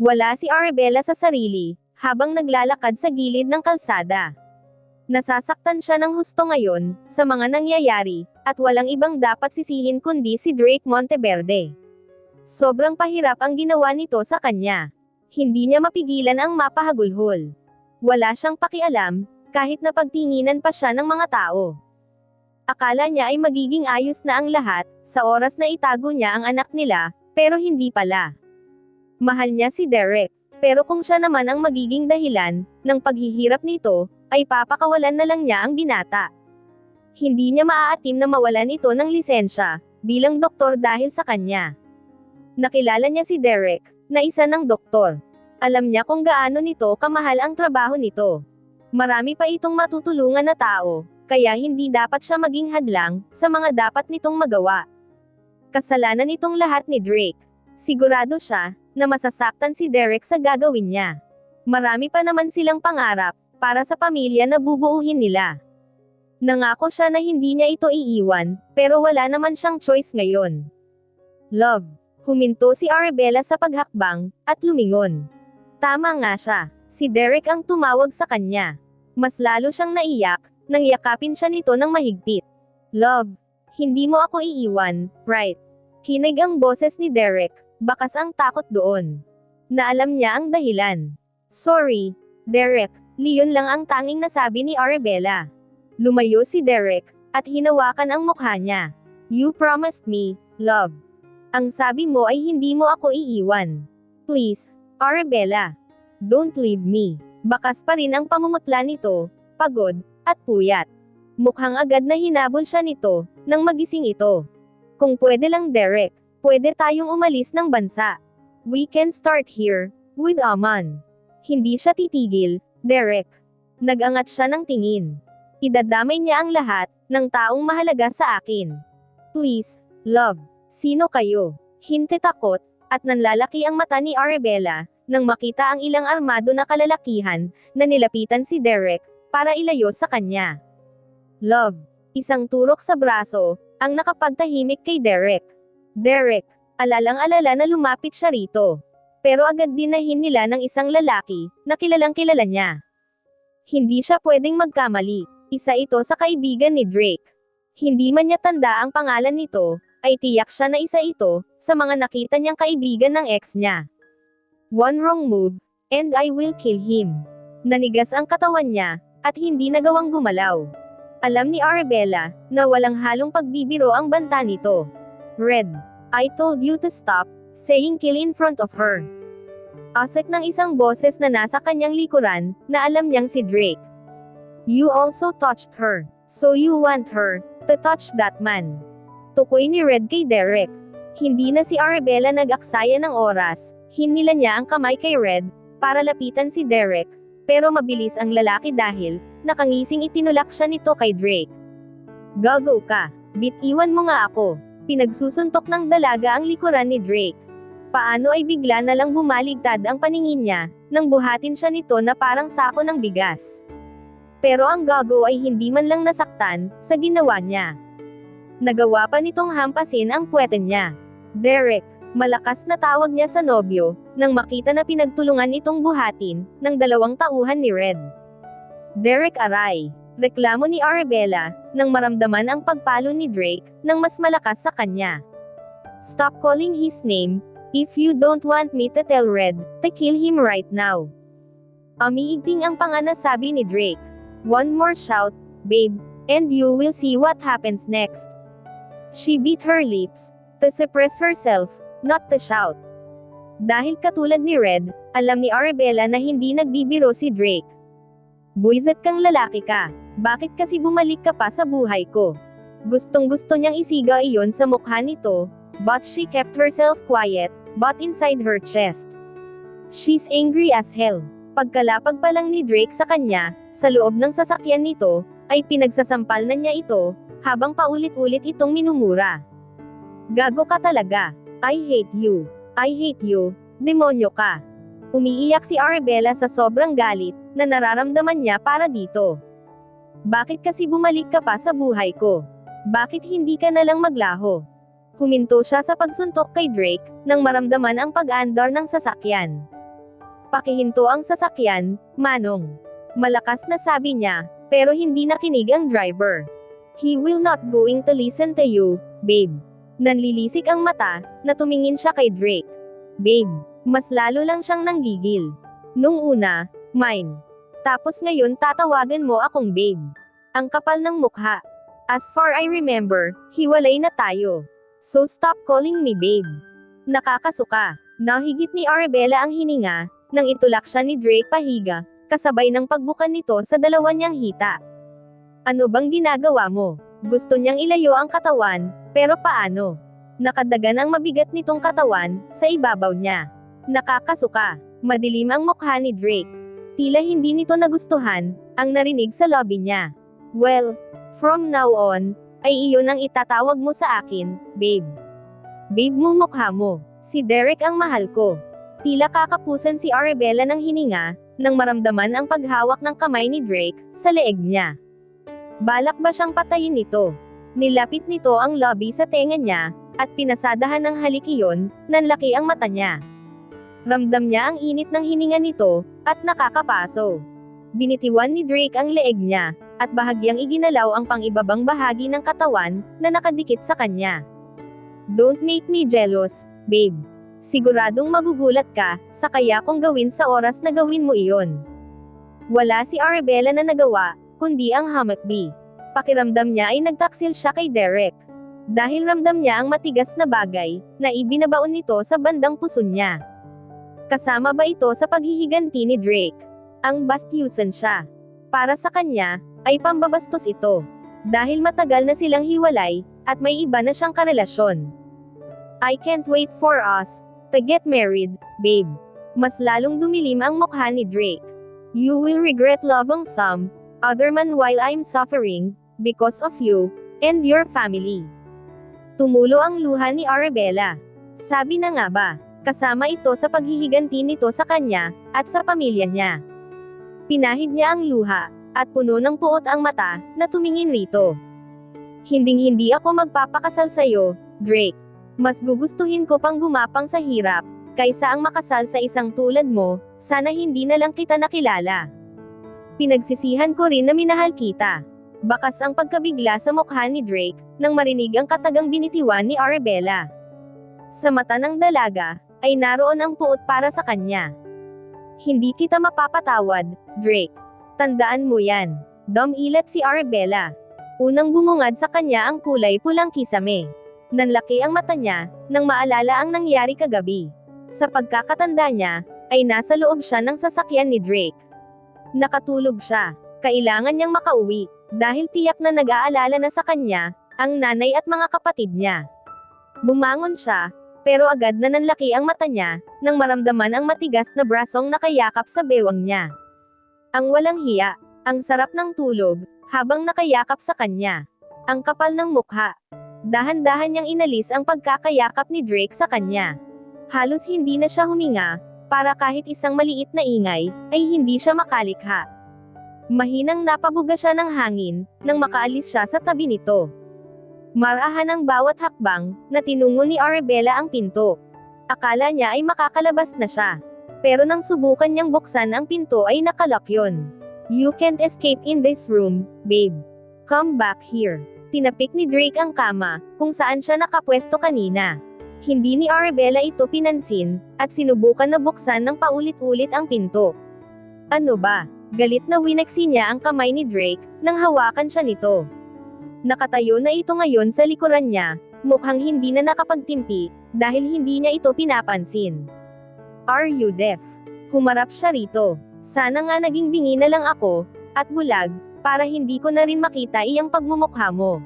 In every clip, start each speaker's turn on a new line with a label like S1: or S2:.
S1: Wala si Arabella sa sarili, habang naglalakad sa gilid ng kalsada. Nasasaktan siya ng husto ngayon, sa mga nangyayari, at walang ibang dapat sisihin kundi si Drake Monteverde. Sobrang pahirap ang ginawa nito sa kanya. Hindi niya mapigilan ang mapahagulhol. Wala siyang pakialam, kahit napagtinginan pa siya ng mga tao. Akala niya ay magiging ayos na ang lahat, sa oras na itago niya ang anak nila, pero hindi pala. Mahal niya si Derek, pero kung siya naman ang magiging dahilan ng paghihirap nito, ay papakawalan na lang niya ang binata. Hindi niya maaatim na mawalan ito ng lisensya, bilang doktor dahil sa kanya. Nakilala niya si Derek, na isa ng doktor. Alam niya kung gaano nito kamahal ang trabaho nito. Marami pa itong matutulungan na tao, kaya hindi dapat siya maging hadlang sa mga dapat nitong magawa. Kasalanan nitong lahat ni Drake. Sigurado siya na masasaktan si Derek sa gagawin niya. Marami pa naman silang pangarap para sa pamilya na bubuuhin nila. Nangako siya na hindi niya ito iiwan, pero wala naman siyang choice ngayon. Love. Huminto si Arabella sa paghakbang, at lumingon. Tama nga siya. Si Derek ang tumawag sa kanya. Mas lalo siyang naiyak, nang yakapin siya nito ng mahigpit. Love. Hindi mo ako iiwan, right? Kinig ang boses ni Derek, bakas ang takot doon. Naalam niya ang dahilan. Sorry, Derek, Leon lang ang tanging nasabi ni Arabella. Lumayo si Derek, at hinawakan ang mukha niya. You promised me, love. Ang sabi mo ay hindi mo ako iiwan. Please, Arabella. Don't leave me. Bakas pa rin ang pamumutla nito, pagod, at puyat. Mukhang agad na hinabol siya nito, nang magising ito. Kung pwede lang Derek, pwede tayong umalis ng bansa. We can start here, with Aman. Hindi siya titigil, Derek. Nagangat siya ng tingin. Idadamay niya ang lahat, ng taong mahalaga sa akin. Please, love. Sino kayo? Hinte takot, at nanlalaki ang mata ni Arabella, nang makita ang ilang armado na kalalakihan, na nilapitan si Derek, para ilayo sa kanya. Love. Isang turok sa braso, ang nakapagtahimik kay Derek. Derek. Alalang-alala na lumapit siya rito. Pero agad dinahin nila ng isang lalaki, na kilalang kilala niya. Hindi siya pwedeng magkamali. Isa ito sa kaibigan ni Drake. Hindi man niya tanda ang pangalan nito, ay tiyak siya na isa ito, sa mga nakita niyang kaibigan ng ex niya. One wrong move, and I will kill him. Nanigas ang katawan niya, at hindi nagawang gumalaw. Alam ni Arabella, na walang halong pagbibiro ang banta nito. Red. I told you to stop, saying kill in front of her. Asek ng isang boses na nasa kanyang likuran, na alam niyang si Drake. You also touched her, so you want her to touch that man. Tukoy ni Red kay Derek. Hindi na si Arabella nag-aksaya ng oras, hinila niya ang kamay kay Red, para lapitan si Derek, pero mabilis ang lalaki dahil, nakangising itinulak siya nito kay Drake. Gago ka, bitiwan mo nga ako. Pinagsusuntok ng dalaga ang likuran ni Drake. Paano ay bigla na lang bumaligtad ang paningin niya, nang buhatin siya nito na parang sako ng bigas. Pero ang gago ay hindi man lang nasaktan, sa ginawa niya. Nagawa pa nitong hampasin ang puwete niya. Derek, malakas na tawag niya sa nobyo, nang makita na pinagtulungan itong buhatin, ng 2 tauhan ni Red. Derek aray. Reklamo ni Arabella, nang maramdaman ang pagpalo ni Drake, nang mas malakas sa kanya. Stop calling his name, if you don't want me to tell Red, to kill him right now. Umiigting ang panganasabi ni Drake. One more shout, babe, and you will see what happens next. She bit her lips, to suppress herself, not to shout. Dahil katulad ni Red, alam ni Arabella na hindi nagbibiro si Drake. Buisit kang lalaki ka, bakit kasi bumalik ka pa sa buhay ko? Gustong-gusto niyang isigaw iyon sa mukha nito, but she kept herself quiet, but inside her chest. She's angry as hell. Pagkalapag pa lang ni Drake sa kanya, sa loob ng sasakyan nito, ay pinagsasampal na niya ito, habang paulit-ulit itong minumura. Gago ka talaga. I hate you. I hate you. Demonyo ka. Umiiyak si Arabella sa sobrang galit, na nararamdaman niya para dito. Bakit kasi bumalik ka pa sa buhay ko? Bakit hindi ka na lang maglaho? Huminto siya sa pagsuntok kay Drake, nang maramdaman ang pag-andar ng sasakyan. Pakihinto ang sasakyan, Manong. Malakas na sabi niya, pero hindi nakinig ang driver. He will not going to listen to you, babe. Nanlilisik ang mata, na tumingin siya kay Drake. Babe, mas lalo lang siyang nanggigil. Nung una, mine. Tapos ngayon tatawagan mo akong babe. Ang kapal ng mukha. As far I remember, hiwalay na tayo. So stop calling me babe. Nakakasuka. Nahigit ni Arabella ang hininga, nang itulak siya ni Drake pahiga, kasabay ng pagbukan nito sa dalawa niyang hita. Ano bang ginagawa mo? Gusto niyang ilayo ang katawan, pero paano? Nakadagan ang mabigat nitong katawan, sa ibabaw niya. Nakakasuka. Madilim ang mukha ni Drake. Tila hindi nito nagustuhan, ang narinig sa lobby niya. Well, from now on, ay iyon ang itatawag mo sa akin, babe. Babe mo mukha mo. Si Derek ang mahal ko. Tila kakapusan si Arabella ng hininga, nang maramdaman ang paghawak ng kamay ni Drake, sa leeg niya. Balak ba siyang patayin nito? Nilapit nito ang lobby sa tenga niya, at pinasadahan ng halik iyon, nanlaki ang mata niya. Ramdam niya ang init ng hininga nito, at nakakapaso. Binitiwan ni Drake ang leeg niya, at bahagyang iginalaw ang pang-ibabang bahagi ng katawan, na nakadikit sa kanya. Don't make me jealous, babe. Siguradong magugulat ka, sa kaya kong gawin sa oras na gawin mo iyon. Wala si Arabella na nagawa, kundi ang hamakbi. Pakiramdam niya ay nagtaksil siya kay Derek. Dahil ramdam niya ang matigas na bagay, na ibinabaon nito sa bandang puso niya. Kasama ba ito sa paghihiganti ni Drake? Ang bastyusan siya. Para sa kanya, ay pambabastos ito. Dahil matagal na silang hiwalay, at may iba na siyang karelasyon. I can't wait for us to get married, babe. Mas lalong dumilim ang mukha ni Drake. You will regret loving some other man while I'm suffering because of you and your family. Tumulo ang luha ni Arabella. Sabi na nga ba, kasama ito sa paghihiganti nito sa kanya at sa pamilya niya. Pinahid niya ang luha at puno ng puot ang mata na tumingin rito. Hinding-hindi ako magpapakasal sa'yo, Drake. Mas gugustuhin ko pang gumapang sa hirap, kaysa ang makasal sa isang tulad mo, sana hindi na lang kita nakilala. Pinagsisihan ko rin na minahal kita. Bakas ang pagkabigla sa mukha ni Drake, nang marinig ang katagang binitiwan ni Arabella. Sa mata ng dalaga, ay naroon ang puot para sa kanya. Hindi kita mapapatawad, Drake. Tandaan mo yan. Dumilat si Arabella. Unang bumungad sa kanya ang kulay pulang kisame. Nanlaki ang mata niya, nang maalala ang nangyari kagabi. Sa pagkakatanda niya, ay nasa loob siya ng sasakyan ni Drake. Nakatulog siya. Kailangan niyang makauwi, dahil tiyak na nag-aalala na sa kanya, ang nanay at mga kapatid niya. Bumangon siya, pero agad na nanlaki ang mata niya, nang maramdaman ang matigas na brasong nakayakap sa bewang niya. Ang walang hiya, ang sarap ng tulog, habang nakayakap sa kanya. Ang kapal ng mukha. Dahan-dahan niyang inalis ang pagkakayakap ni Drake sa kanya. Halos hindi na siya huminga, para kahit isang maliit na ingay, ay hindi siya makalikha. Mahinang napabuga siya ng hangin, nang makaalis siya sa tabi nito. Marahan ang bawat hakbang, na tinungo ni Arabella ang pinto. Akala niya ay makakalabas na siya. Pero nang subukan niyang buksan ang pinto ay nakalock yun. You can't escape in this room, babe. Come back here. Tinapik ni Drake ang kama, kung saan siya nakapwesto kanina. Hindi ni Arabella ito pinansin, at sinubukan na buksan ng paulit-ulit ang pinto. Ano ba? Galit na winaksi niya ang kamay ni Drake, nang hawakan siya nito. Nakatayo na ito ngayon sa likuran niya, mukhang hindi na nakapagtimpi, dahil hindi niya ito pinapansin. Are you deaf? Humarap siya rito. Sana nga naging bingi na lang ako, at bulag, para hindi ko na rin makita iyang pagmumukha mo.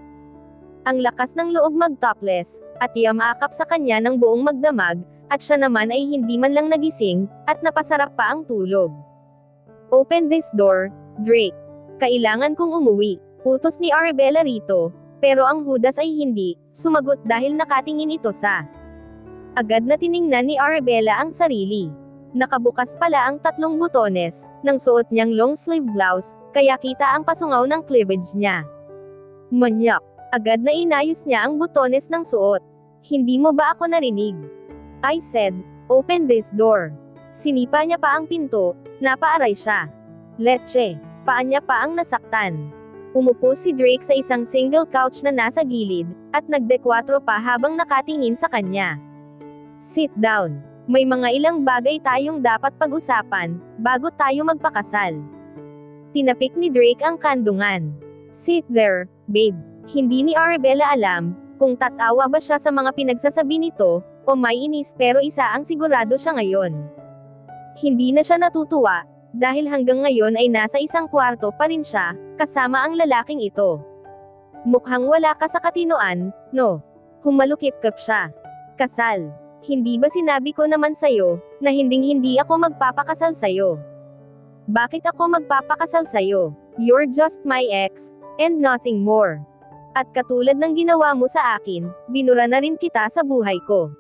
S1: Ang lakas ng loob mag-topless, at yamakap sa kanya ng buong magdamag, at siya naman ay hindi man lang nagising, at napasarap pa ang tulog. Open this door, Drake. Kailangan kong umuwi. Utos ni Arabella rito, pero ang hudas ay hindi, sumagot dahil nakatingin ito sa. Agad na tiningnan ni Arabella ang sarili. Nakabukas pala ang 3 butones, ng suot niyang long sleeve blouse, kaya kita ang pasungaw ng cleavage niya. Manyak. Agad na inayos niya ang butones ng suot. Hindi mo ba ako narinig? I said, open this door. Sinipa niya pa ang pinto, napaaray siya. Leche, paan niya pa ang nasaktan. Umupo si Drake sa isang single couch na nasa gilid, at nagdekwatro pa habang nakatingin sa kanya. Sit down. May mga ilang bagay tayong dapat pag-usapan, bago tayo magpakasal. Tinapik ni Drake ang kandungan. Sit there, babe. Hindi ni Arabella alam, kung tatawa ba siya sa mga pinagsasabi nito, o may inis pero isa ang sigurado siya ngayon. Hindi na siya natutuwa, dahil hanggang ngayon ay nasa isang kwarto pa rin siya, kasama ang lalaking ito. Mukhang wala ka sa katinoan, no? Humalukip-kap siya. Kasal. Hindi ba sinabi ko naman sa'yo, na hinding-hindi ako magpapakasal sa'yo? Bakit ako magpapakasal sa'yo? You're just my ex, and nothing more. At katulad ng ginawa mo sa akin, binura na rin kita sa buhay ko.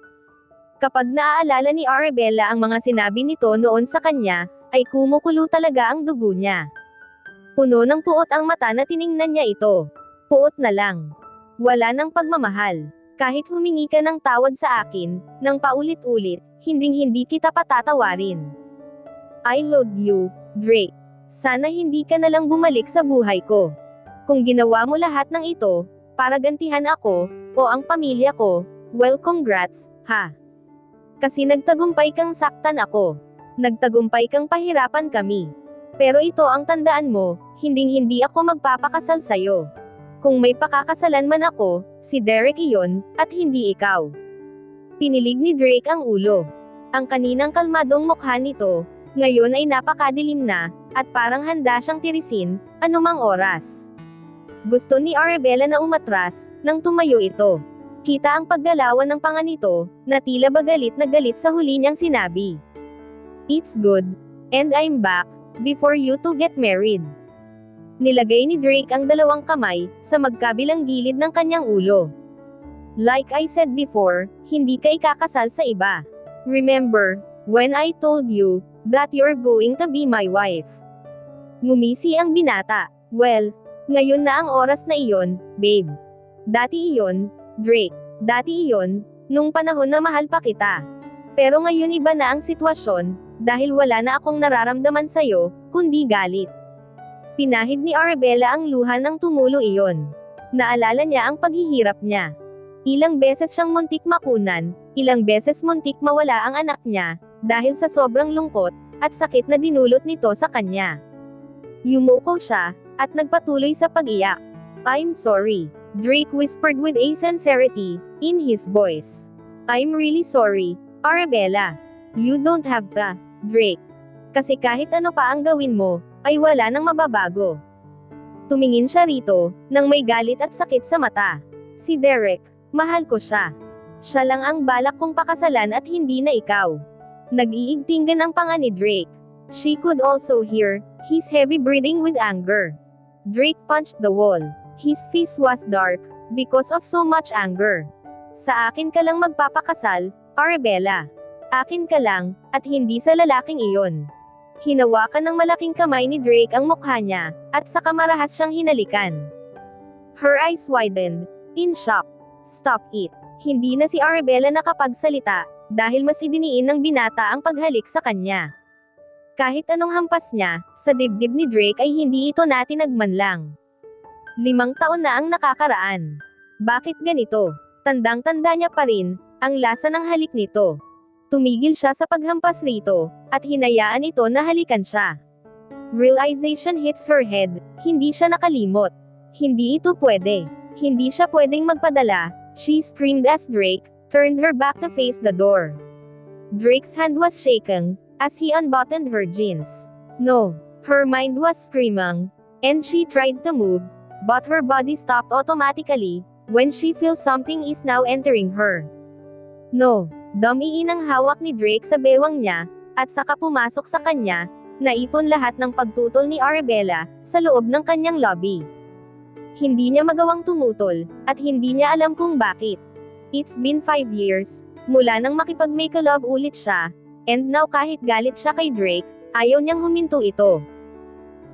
S1: Kapag naaalala ni Arabella ang mga sinabi nito noon sa kanya, ay kumukulo talaga ang dugo niya. Puno ng puot ang mata na tiningnan niya ito. Puot na lang. Wala ng pagmamahal. Kahit humingi ka ng tawad sa akin, ng paulit-ulit, hinding-hindi kita patatawarin. I love you, Drake. Sana hindi ka na lang bumalik sa buhay ko. Kung ginawa mo lahat ng ito, para gantihan ako, o ang pamilya ko, well congrats, ha? Kasi nagtagumpay kang saktan ako. Nagtagumpay kang pahirapan kami. Pero ito ang tandaan mo, hinding-hindi ako magpapakasal sa'yo. Kung may pakakasalan man ako, si Derek iyon, at hindi ikaw. Pinilig ni Drake ang ulo. Ang kaninang kalmadong mukha nito, ngayon ay napakadilim na, at parang handa siyang tirisin, anumang oras. Gusto ni Arabella na umatras, nang tumayo ito. Kita ang paggalawan ng panga nito, na tila ba galit na galit sa huli niyang sinabi. It's good, and I'm back, before you two get married. Nilagay ni Drake ang dalawang kamay, sa magkabilang gilid ng kanyang ulo. Like I said before, hindi ka ikakasal sa iba. Remember, when I told you, that you're going to be my wife. Ngumisi ang binata. Well, ngayon na ang oras na iyon, babe. Dati iyon, Drake. Dati iyon, nung panahon na mahal pa kita. Pero ngayon iba na ang sitwasyon, dahil wala na akong nararamdaman sa'yo, kundi galit. Pinahid ni Arabella ang luha ng tumulo iyon. Naalala niya ang paghihirap niya. Ilang beses siyang muntik makunan, ilang beses muntik mawala ang anak niya, dahil sa sobrang lungkot, at sakit na dinulot nito sa kanya. Yumuko siya, at nagpatuloy sa pag-iyak. I'm sorry, Drake whispered with a sincerity, in his voice. I'm really sorry, Arabella. You don't have to, Drake. Kasi kahit ano pa ang gawin mo, ay wala nang mababago. Tumingin siya rito, nang may galit at sakit sa mata. Si Derek, mahal ko siya. Siya lang ang balak kong pakasalan at hindi na ikaw. Nag-iigtinggan ang panga ni Drake. She could also hear his heavy breathing with anger. Drake punched the wall. His face was dark, because of so much anger. Sa akin ka lang magpapakasal, Arabella. Akin ka lang, at hindi sa lalaking iyon. Hinawakan ng malaking kamay ni Drake ang mukha niya, at saka marahas siyang hinalikan. Her eyes widened, in shock. Stop it. Hindi na si Arabella nakapagsalita, dahil mas idiniin ng binata ang paghalik sa kanya. Kahit anong hampas niya, sa dibdib ni Drake ay hindi ito natinagman lang. 5 taon na ang nakakaraan. Bakit ganito? Tandang-tanda niya pa rin, ang lasa ng halik nito. Tumigil siya sa paghampas rito, at hinayaan ito na halikan siya. Realization hits her head, hindi siya nakalimot. Hindi ito pwede. Hindi siya pwedeng magpadala, she screamed as Drake turned her back to face the door. Drake's hand was shaken, as he unbuttoned her jeans. No, her mind was screaming, and she tried to move, but her body stopped automatically, when she feels something is now entering her. No. Damiin ang hawak ni Drake sa bewang niya, at saka pumasok sa kanya, naipon lahat ng pagtutol ni Arabella, sa loob ng kanyang lobby. Hindi niya magawang tumutol, at hindi niya alam kung bakit. It's been 5 years, mula nang makipag-make-love ulit siya, and now kahit galit siya kay Drake, ayaw niyang huminto ito.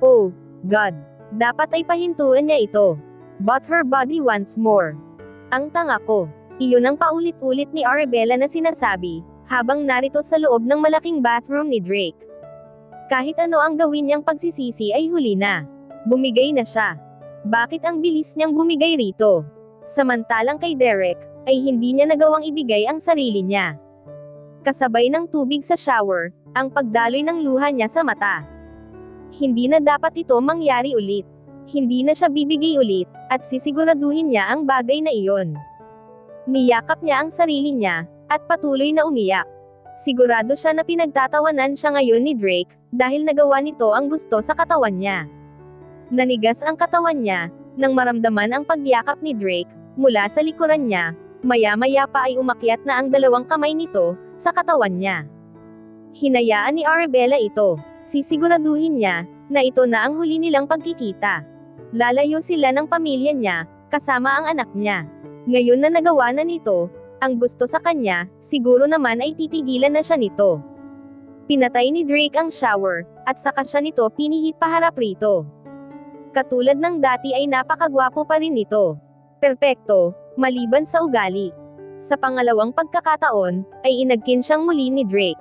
S1: Oh, God. Dapat ay pahintuan niya ito. But her body wants more. Ang tanga ko. Iyon ang paulit-ulit ni Arabella na sinasabi, habang narito sa loob ng malaking bathroom ni Drake. Kahit ano ang gawin niyang pagsisisi ay huli na. Bumigay na siya. Bakit ang bilis niyang bumigay rito? Samantalang kay Derek, ay hindi niya nagawang ibigay ang sarili niya. Kasabay ng tubig sa shower, ang pagdaloy ng luha niya sa mata. Hindi na dapat ito mangyari ulit. Hindi na siya bibigay ulit, at sisiguraduhin niya ang bagay na iyon. Niyakap niya ang sarili niya, at patuloy na umiyak. Sigurado siya na pinagtatawanan siya ngayon ni Drake, dahil nagawa nito ang gusto sa katawan niya. Nanigas ang katawan niya, nang maramdaman ang pagyakap ni Drake, mula sa likuran niya, maya-maya pa ay umakyat na ang dalawang kamay nito, sa katawan niya. Hinayaan ni Arabella ito, sisiguraduhin niya, na ito na ang huli nilang pagkikita. Lalayo sila ng pamilya niya, kasama ang anak niya. Ngayon na nagawa na nito, ang gusto sa kanya, siguro naman ay titigilan na siya nito. Pinatay ni Drake ang shower, at saka siya nito pinihit paharap rito. Katulad ng dati ay napakagwapo pa rin ito. Perpekto, maliban sa ugali. Sa pangalawang pagkakataon, ay inagkin siyang muli ni Drake.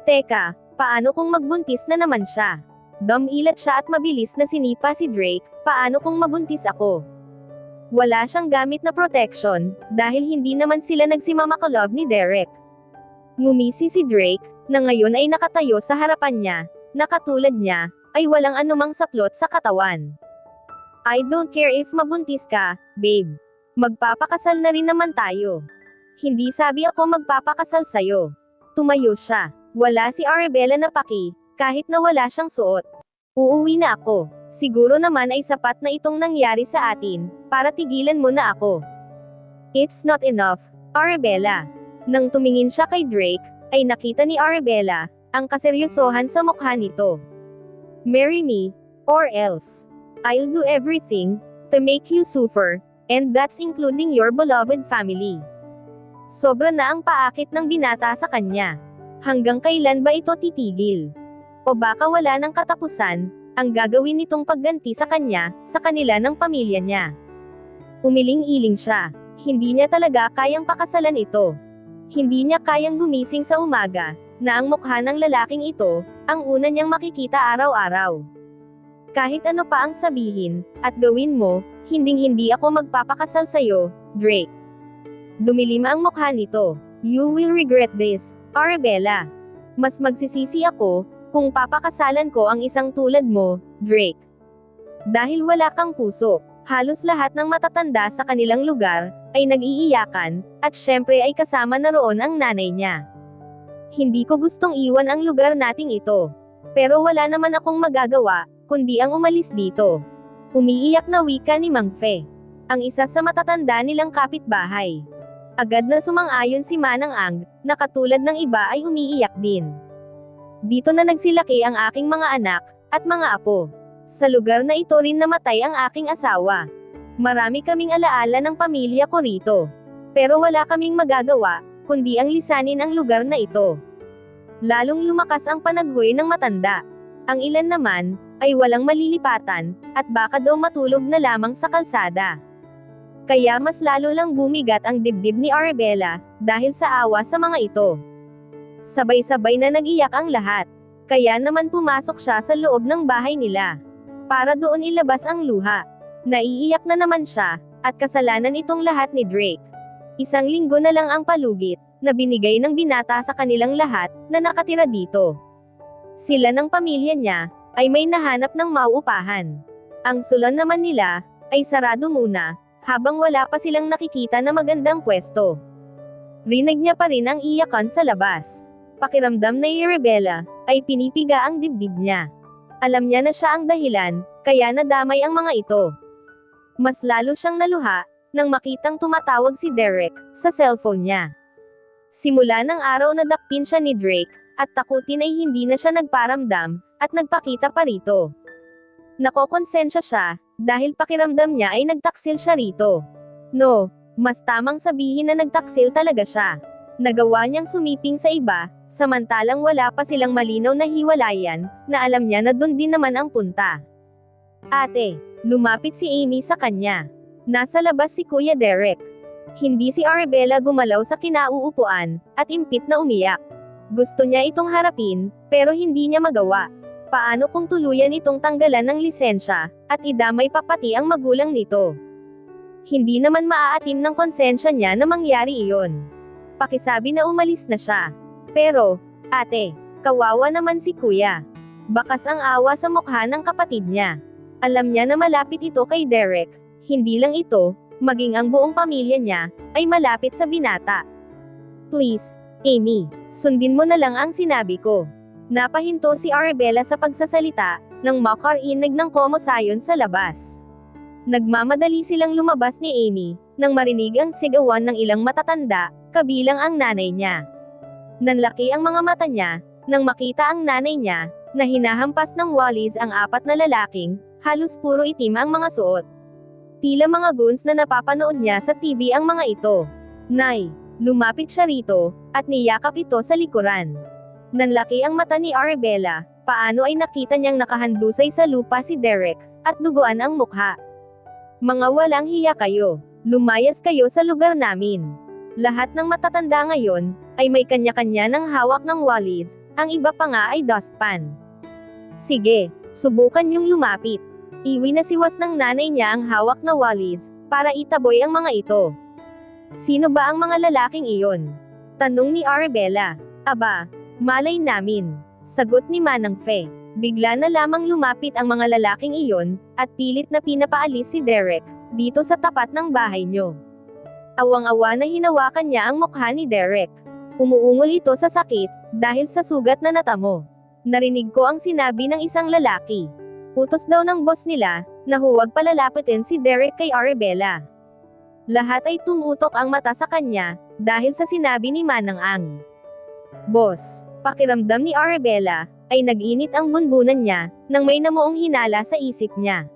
S1: Teka, paano kung magbuntis na naman siya? Dumilat siya at mabilis na sinipa si Drake, paano kung mabuntis ako? Wala siyang gamit na protection, dahil hindi naman sila nagsimamakalove ni Derek. Ngumisi si Drake, na ngayon ay nakatayo sa harapan niya, na katulad niya, ay walang anumang saplot sa katawan. I don't care if mabuntis ka, babe. Magpapakasal na rin naman tayo. Hindi sabi ako magpapakasal sa'yo. Tumayo siya. Wala si Arabella na paki, kahit na wala siyang suot. Uuwi na ako. Siguro naman ay sapat na itong nangyari sa atin, para tigilan mo na ako. It's not enough, Arabella. Nang tumingin siya kay Drake, ay nakita ni Arabella, ang kaseryosohan sa mukha nito. Marry me, or else. I'll do everything, to make you suffer, and that's including your beloved family. Sobra na ang paakit ng binata sa kanya. Hanggang kailan ba ito titigil? O baka wala ng katapusan, ang gagawin nitong pagganti sa kanya, sa kanila ng pamilya niya. Umiling-iling siya. Hindi niya talaga kayang pakasalan ito. Hindi niya kayang gumising sa umaga, na ang mukha ng lalaking ito, ang una niyang makikita araw-araw. Kahit ano pa ang sabihin, at gawin mo, hinding-hindi ako magpapakasal sa'yo, Drake. Dumilim ang mukha nito. You will regret this, Arabella. Mas magsisisi ako, kung papakasalan ko ang isang tulad mo, Drake. Dahil wala kang puso, halos lahat ng matatanda sa kanilang lugar, ay nag-iiyakan, at syempre ay kasama na roon ang nanay niya. Hindi ko gustong iwan ang lugar nating ito. Pero wala naman akong magagawa, kundi ang umalis dito. Umiiyak na wika ni Mang Fe, ang isa sa matatanda nilang kapitbahay. Agad na sumang-ayon si Manang Ang, na katulad ng iba ay umiiyak din. Dito na nagsilaki ang aking mga anak, at mga apo. Sa lugar na ito rin namatay ang aking asawa. Marami kaming alaala ng pamilya ko rito. Pero wala kaming magagawa, kundi ang lisanin ang lugar na ito. Lalong lumakas ang panaghoy ng matanda. Ang ilan naman, ay walang malilipatan, at baka daw matulog na lamang sa kalsada. Kaya mas lalo lang bumigat ang dibdib ni Arabella, dahil sa awa sa mga ito. Sabay-sabay na nag-iyak ang lahat. Kaya naman pumasok siya sa loob ng bahay nila. Para doon ilabas ang luha. Naiiyak na naman siya, at kasalanan itong lahat ni Drake. Isang linggo na lang ang palugit, na binigay ng binata sa kanilang lahat, na nakatira dito. Sila ng pamilya niya, ay may nahanap ng mauupahan. Ang salon naman nila, ay sarado muna, habang wala pa silang nakikita na magandang pwesto. Rinig niya pa rin ang iyakan sa labas. Pakiramdam na Arabella, ay pinipiga ang dibdib niya. Alam niya na siya ang dahilan, kaya nadamay ang mga ito. Mas lalo siyang naluha, nang makitang tumatawag si Derek, sa cellphone niya. Simula ng araw na dakpin siya ni Drake, at takutin ay hindi na siya nagparamdam, at nagpakita pa rito. Nakokonsensya siya, dahil pakiramdam niya ay nagtaksil siya rito. No, mas tamang sabihin na nagtaksil talaga siya. Nagawa niyang sumiping sa iba, samantalang wala pa silang malinaw na hiwalayan, na alam niya na dun din naman ang punta. Ate, lumapit si Amy sa kanya. Nasa labas si Kuya Derek. Hindi si Arabella gumalaw sa kinauupuan, at impit na umiyak. Gusto niya itong harapin, pero hindi niya magawa. Paano kung tuluyan itong tanggalan ng lisensya, at idamay pa pati ang magulang nito? Hindi naman maaatim ng konsensya niya na mangyari iyon. Pakisabi na umalis na siya. Pero, ate, kawawa naman si kuya. Bakas ang awa sa mukha ng kapatid niya. Alam niya na malapit ito kay Derek. Hindi lang ito, maging ang buong pamilya niya, ay malapit sa binata. Please, Amy, sundin mo na lang ang sinabi ko. Napahinto si Arabella sa pagsasalita, nang makarinig ng komosayon sa labas. Nagmamadali silang lumabas ni Amy, nang marinig ang sigawan ng ilang matatanda, kabilang ang nanay niya. Nanlaki ang mga mata niya, nang makita ang nanay niya, na hinahampas ng walis ang apat na lalaking, halos puro itim ang mga suot. Tila mga goons na napapanood niya sa TV ang mga ito. Nay, lumapit siya rito, at niyakap ito sa likuran. Nanlaki ang mata ni Arabella, paano ay nakita niyang nakahandusay sa lupa si Derek, at duguan ang mukha. Mga walang hiya kayo, lumayas kayo sa lugar namin. Lahat ng matatanda ngayon, ay may kanya-kanya ng hawak ng walis, ang iba pa nga ay dustpan. Sige, subukan niyong lumapit. Iwi na siwas ng nanay niya ang hawak na walis, para itaboy ang mga ito. Sino ba ang mga lalaking iyon? Tanong ni Arabella. Aba, malay namin. Sagot ni Manang Fe. Bigla na lamang lumapit ang mga lalaking iyon, at pilit na pinapaalis si Derek, dito sa tapat ng bahay niyo. Awang-awa na hinawakan niya ang mukha ni Derek. Umuungol ito sa sakit, dahil sa sugat na natamo. Narinig ko ang sinabi ng isang lalaki. Utos daw ng boss nila, na huwag palalapitin si Derek kay Arabella. Lahat ay tumutok ang mata sa kanya, dahil sa sinabi ni Manang Ang. Boss, pakiramdam ni Arabella, ay nag-init ang bunbunan niya, nang may namuong hinala sa isip niya.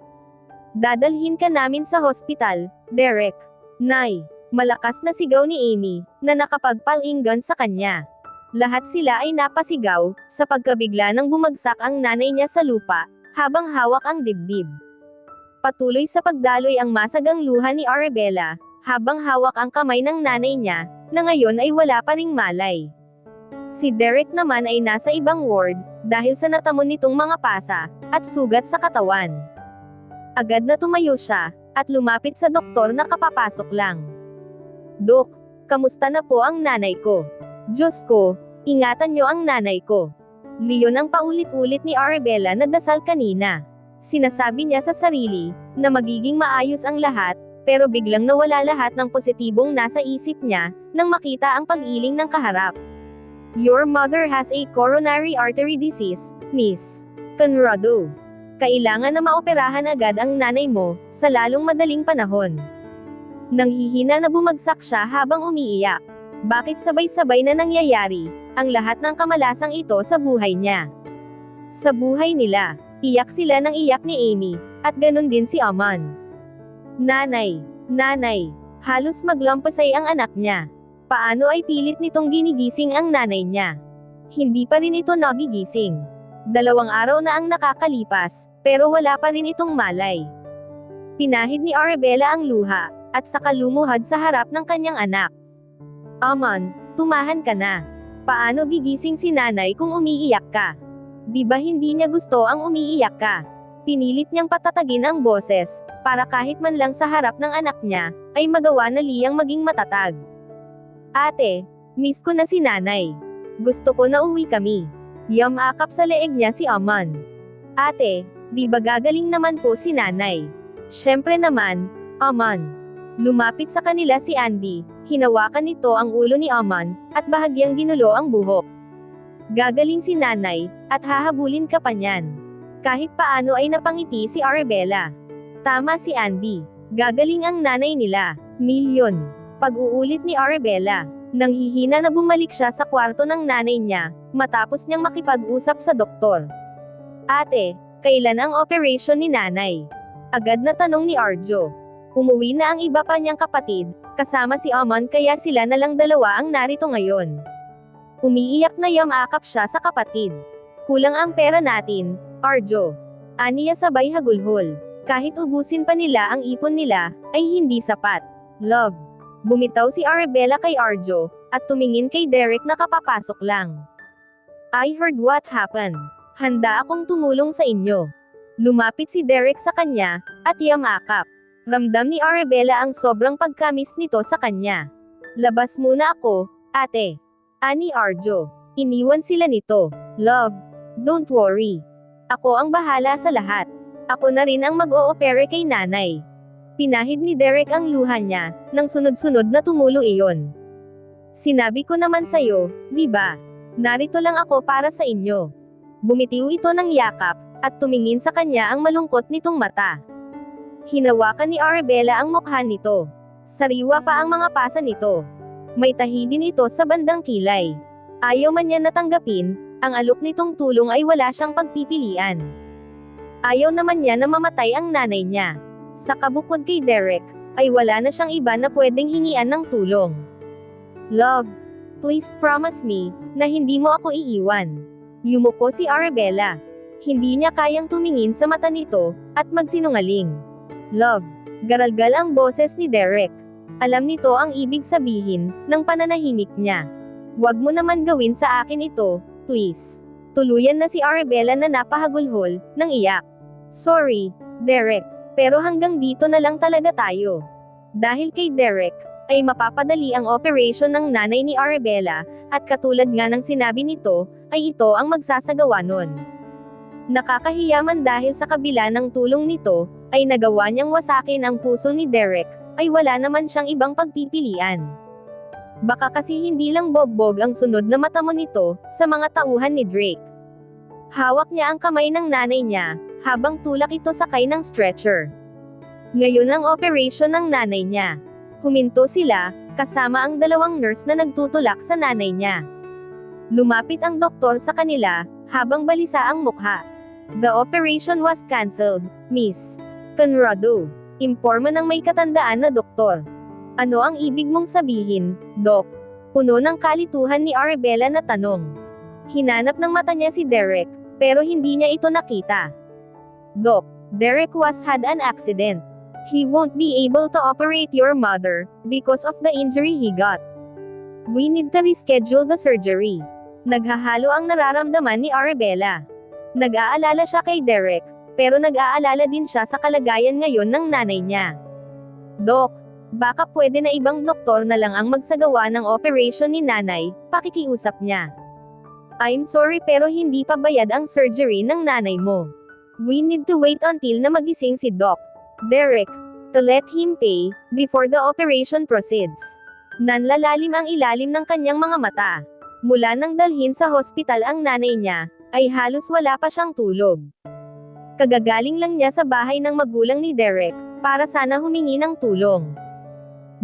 S1: Dadalhin ka namin sa hospital, Derek. Nay, malakas na sigaw ni Amy, na nakapagpalinggan sa kanya. Lahat sila ay napasigaw, sa pagkabigla nang bumagsak ang nanay niya sa lupa, habang hawak ang dibdib. Patuloy sa pagdaloy ang masagang luha ni Arabella, habang hawak ang kamay ng nanay niya, na ngayon ay wala pa ring malay. Si Derek naman ay nasa ibang ward, dahil sa natamo nitong mga pasa, at sugat sa katawan. Agad na tumayo siya, at lumapit sa doktor na kapapasok lang. Dok, kamusta na po ang nanay ko? Diyos ko, ingatan niyo ang nanay ko. Leon ang paulit-ulit ni Arabella na dasal kanina. Sinasabi niya sa sarili, na magiging maayos ang lahat, pero biglang nawala lahat ng positibong nasa isip niya, nang makita ang pag-iling ng kaharap. Your mother has a coronary artery disease, Miss Conrado. Kailangan na maoperahan agad ang nanay mo, sa lalong madaling panahon. Nanghihina na bumagsak siya habang umiiyak. Bakit sabay-sabay na nangyayari, ang lahat ng kamalasang ito sa buhay niya? Sa buhay nila, iyak sila ng iyak ni Amy, at ganun din si Amon. Nanay, nanay, halos maglampasay ang anak niya. Paano ay pilit nitong ginigising ang nanay niya? Hindi pa rin ito nagigising. 2 araw na ang nakakalipas, pero wala pa rin itong malay. Pinahid ni Arabella ang luha, at saka lumuhad sa harap ng kanyang anak. Amon, tumahan ka na. Paano gigising si nanay kung umiiyak ka? Di ba hindi niya gusto ang umiiyak ka? Pinilit niyang patatagin ang boses, para kahit man lang sa harap ng anak niya, ay magawa na liyang maging matatag. Ate, miss ko na si nanay. Gusto ko na uwi kami. Yamakap sa leeg niya si Amon. Ate, di ba gagaling naman po si nanay? Syempre naman, Amon. Lumapit sa kanila si Andy, hinawakan nito ang ulo ni Amon, at bahagyang ginulo ang buhok. Gagaling si nanay, at hahabulin ka pa niyan. Kahit paano ay napangiti si Arabella. Tama si Andy. Gagaling ang nanay nila. Milyon. Pag-uulit ni Arabella. Nanghihina na bumalik siya sa kwarto ng nanay niya, matapos niyang makipag-usap sa doktor. Ate, kailan ang operation ni nanay? Agad na tanong ni Arjo. Umuwi na ang iba pa niyang kapatid, kasama si Amon, kaya sila na lang dalawa ang narito ngayon. Umiiyak na yamakap siya sa kapatid. Kulang ang pera natin, Arjo. Aniya sabay hagulhol. Kahit ubusin pa nila ang ipon nila, ay hindi sapat. Love. Bumitaw si Arabella kay Arjo, at tumingin kay Derek na kapapasok lang. I heard what happened. Handa akong tumulong sa inyo. Lumapit si Derek sa kanya, at yamakap. Ramdam ni Arabella ang sobrang pagkamis nito sa kanya. Labas muna ako, ate. Ani Arjo. Iniwan sila nito. Love, don't worry. Ako ang bahala sa lahat. Ako na rin ang mag-o-opere kay nanay. Pinahid ni Derek ang luha niya, nang sunod-sunod na tumulo iyon. Sinabi ko naman sa'yo, di ba? Narito lang ako para sa inyo. Bumitiw ito ng yakap, at tumingin sa kanya ang malungkot nitong mata. Hinawakan ni Arabella ang mukha nito. Sariwa pa ang mga pasa nito. May tahi din ito sa bandang kilay. Ayaw man niya natanggapin, ang alok nitong tulong ay wala siyang pagpipilian. Ayaw naman niya na mamatay ang nanay niya. Sa kabukod kay Derek, ay wala na siyang iba na pwedeng hingian ng tulong. Love, please promise me, na hindi mo ako iiwan. Yumuko si Arabella. Hindi niya kayang tumingin sa mata nito, at magsinungaling. Love, garalgal ang boses ni Derek. Alam nito ang ibig sabihin, ng pananahimik niya. Wag mo naman gawin sa akin ito, please. Tuluyan na si Arabella na napahagulhol, nang iyak. Sorry, Derek, pero hanggang dito na lang talaga tayo. Dahil kay Derek, ay mapapadali ang operation ng nanay ni Arabella, at katulad nga ng sinabi nito, ay ito ang magsasagawa nun. Nakakahiyaman dahil sa kabila ng tulong nito, ay nagawa niyang wasakin ang puso ni Derek, ay wala naman siyang ibang pagpipilian. Baka kasi hindi lang bogbog ang sunod na mata mo nito, sa mga tauhan ni Drake. Hawak niya ang kamay ng nanay niya, habang tulak ito sakay ng stretcher. Ngayon ang operation ng nanay niya. Huminto sila, kasama ang dalawang nurse na nagtutulak sa nanay niya. Lumapit ang doktor sa kanila, habang balisa ang mukha. The operation was cancelled, Miss Conrado. Imporma ng may katandaan na doktor. Ano ang ibig mong sabihin, Doc? Puno ng kalituhan ni Arabella na tanong. Hinanap ng mata niya si Derek, pero hindi niya ito nakita. Doc, Derek had an accident. He won't be able to operate your mother, because of the injury he got. We need to reschedule the surgery. Naghahalo ang nararamdaman ni Arabella. Nag-aalala siya kay Derek, pero nag-aalala din siya sa kalagayan ngayon ng nanay niya. Doc, baka pwede na ibang doktor na lang ang magsagawa ng operation ni nanay, pakikiusap niya. I'm sorry pero hindi pa bayad ang surgery ng nanay mo. We need to wait until na magising si Doc Derek, to let him pay, before the operation proceeds. Nanlalalim ang ilalim ng kanyang mga mata. Mula nang dalhin sa hospital ang nanay niya, ay halos wala pa siyang tulog. Kagagaling lang niya sa bahay ng magulang ni Derek, para sana humingi ng tulong.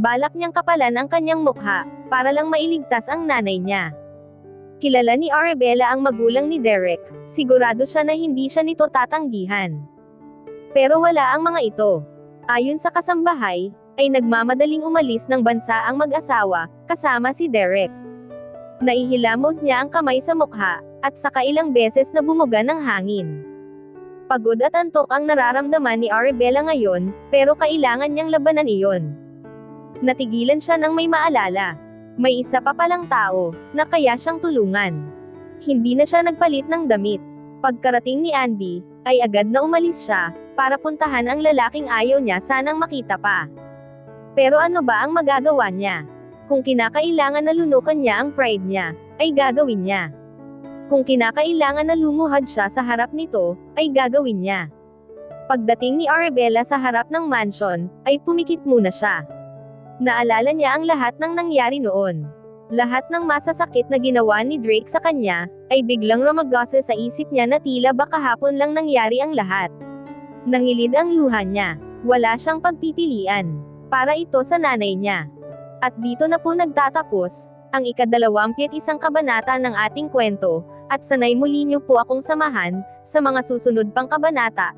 S1: Balak niyang kapalan ang kanyang mukha, para lang mailigtas ang nanay niya. Kilala ni Arabella ang magulang ni Derek, sigurado siya na hindi siya nito tatanggihan. Pero wala ang mga ito. Ayon sa kasambahay, ay nagmamadaling umalis ng bansa ang mag-asawa, kasama si Derek. Naihilamos niya ang kamay sa mukha, at saka ilang beses na bumuga ng hangin. Pagod at antok ang nararamdaman ni Arabella ngayon, pero kailangan niyang labanan iyon. Natigilan siya nang may maalala. May isa pa palang tao, na kaya siyang tulungan. Hindi na siya nagpalit ng damit. Pagkarating ni Andy, ay agad na umalis siya, para puntahan ang lalaking ayaw niya sanang makita pa. Pero ano ba ang magagawa niya? Kung kinakailangan na lunukan niya ang pride niya, ay gagawin niya. Kung kinakailangan na lumuhad siya sa harap nito, ay gagawin niya. Pagdating ni Arabella sa harap ng mansion, ay pumikit muna siya. Naalala niya ang lahat ng nangyari noon. Lahat ng masasakit na ginawa ni Drake sa kanya, ay biglang rumagasa sa isip niya na tila baka hapon lang nangyari ang lahat. Nangilid ang luha niya. Wala siyang pagpipilian. Para ito sa nanay niya. At dito na po nagtatapos, ang ika-21 kabanata ng ating kwento, at sanay muli niyo po akong samahan, sa mga susunod pang kabanata.